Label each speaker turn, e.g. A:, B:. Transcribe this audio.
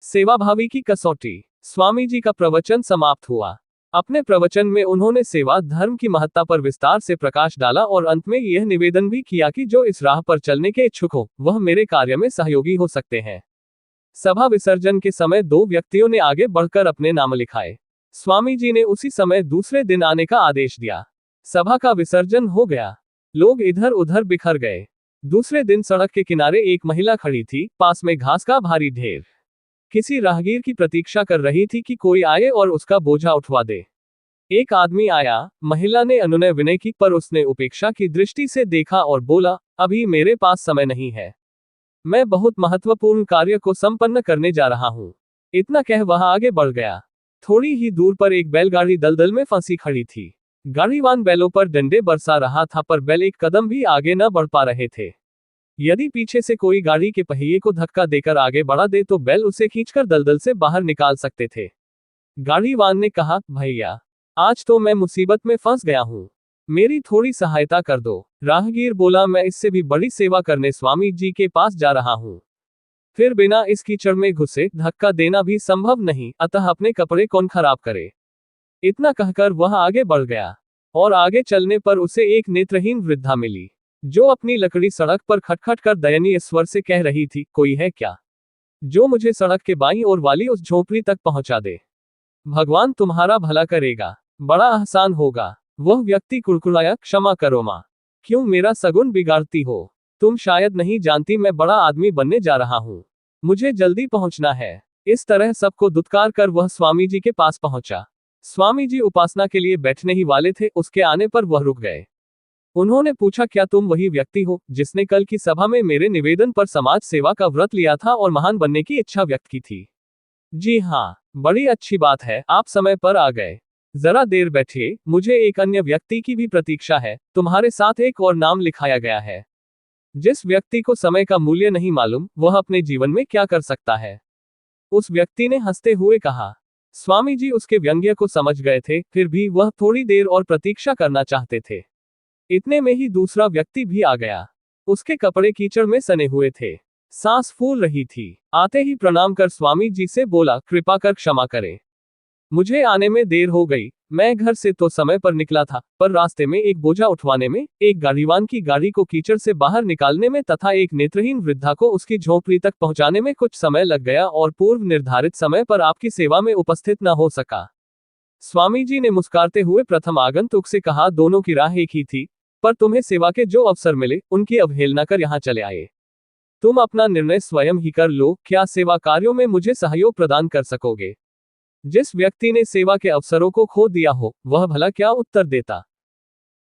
A: सेवाभावी की कसौटी। स्वामी जी का प्रवचन समाप्त हुआ। अपने प्रवचन में उन्होंने सेवा धर्म की महत्ता पर विस्तार से प्रकाश डाला और अंत में यह निवेदन भी किया कि जो इस राह पर चलने के इच्छुक हो वह मेरे कार्य में सहयोगी हो सकते हैं। सभा विसर्जन के समय 2 व्यक्तियों ने आगे बढ़कर अपने नाम लिखाए। स्वामी जी ने उसी समय दूसरे दिन आने का आदेश दिया। सभा का विसर्जन हो गया। लोग इधर उधर बिखर गए। दूसरे दिन सड़क के किनारे एक महिला खड़ी थी, पास में घास का भारी ढेर। किसी राहगीर की प्रतीक्षा कर रही थी कि कोई आए और उसका बोझा उठवा दे। एक आदमी आया, महिला ने अनुनय विनय की, पर उसने उपेक्षा की दृष्टि से देखा और बोला, अभी मेरे पास समय नहीं है, मैं बहुत महत्वपूर्ण कार्य को संपन्न करने जा रहा हूं। इतना कह वह आगे बढ़ गया। थोड़ी ही दूर पर एक बैलगाड़ी दलदल में फंसी खड़ी थी। गाड़ीवान बैलों पर डंडे बरसा रहा था, पर बैल एक कदम भी आगे न बढ़ पा रहे थे। यदि पीछे से कोई गाड़ी के पहिए को धक्का देकर आगे बढ़ा दे तो बैल उसे खींचकर दलदल से बाहर निकाल सकते थे। गाड़ीवान ने कहा, भैया, आज तो मैं मुसीबत में फंस गया हूं, मेरी थोड़ी सहायता कर दो। राहगीर बोला, मैं इससे भी बड़ी सेवा करने स्वामी जी के पास जा रहा हूं, फिर बिना इस कीचड़ में घुसे धक्का देना भी संभव नहीं, अतः अपने कपड़े कौन खराब करे। इतना कहकर वह आगे बढ़ गया और आगे चलने पर उसे एक नेत्रहीन वृद्धा मिली, जो अपनी लकड़ी सड़क पर खटखट कर दयनीय स्वर से कह रही थी, कोई है क्या जो मुझे सड़क के बाईं ओर वाली उस झोपड़ी तक पहुंचा दे। भगवान तुम्हारा भला करेगा, बड़ा आसान होगा। वह व्यक्ति कुड़कुड़ाया, क्षमा करो माँ, क्यों मेरा सगुन बिगाड़ती हो। तुम शायद नहीं जानती मैं बड़ा आदमी बनने जा रहा हूँ, मुझे जल्दी पहुंचना है। इस तरह सबको दुत्कार कर वह स्वामी जी के पास पहुंचा। स्वामी जी उपासना के लिए बैठने ही वाले थे, उसके आने पर वह रुक गए। उन्होंने पूछा, क्या तुम वही व्यक्ति हो जिसने कल की सभा में मेरे निवेदन पर समाज सेवा का व्रत लिया था और महान बनने की इच्छा व्यक्त की थी। जी हाँ, बड़ी अच्छी बात है, आप समय पर आ गए। जरा देर बैठिए, मुझे एक अन्य व्यक्ति की भी प्रतीक्षा है। तुम्हारे साथ एक और नाम लिखाया गया है। जिस व्यक्ति को समय का मूल्य नहीं मालूम वह अपने जीवन में क्या कर सकता है। उस व्यक्ति ने हंसते हुए कहा। स्वामी जी उसके व्यंग्य को समझ गए थे, फिर भी वह थोड़ी देर और प्रतीक्षा करना चाहते थे। इतने में ही दूसरा व्यक्ति भी आ गया। उसके कपड़े कीचड़ में सने हुए थे, सांस फूल रही थी। आते ही प्रणाम कर स्वामी जी से बोला, कृपा कर क्षमा करें, मुझे आने में देर हो गई। मैं घर से तो समय पर निकला था, पर रास्ते में एक बोझा उठवाने में, एक गाड़ीवान की गाड़ी को कीचड़ से बाहर निकालने में तथा एक नेत्रहीन वृद्धा को उसकी झोपड़ी तक पहुंचाने में कुछ समय लग गया और पूर्व निर्धारित समय पर आपकी सेवा में उपस्थित न हो सका। स्वामी जी ने मुस्कुराते हुए प्रथम आगंतुक से कहा, दोनों की राह एक ही थी, पर तुम्हें सेवा के जो अवसर मिले उनकी अवहेलना कर यहाँ चले आए। तुम अपना निर्णय स्वयं ही कर लो, क्या सेवा कार्यों में मुझे सहयोग प्रदान कर सकोगे। जिस व्यक्ति ने सेवा के अवसरों को खो दिया हो वह भला क्या उत्तर देता।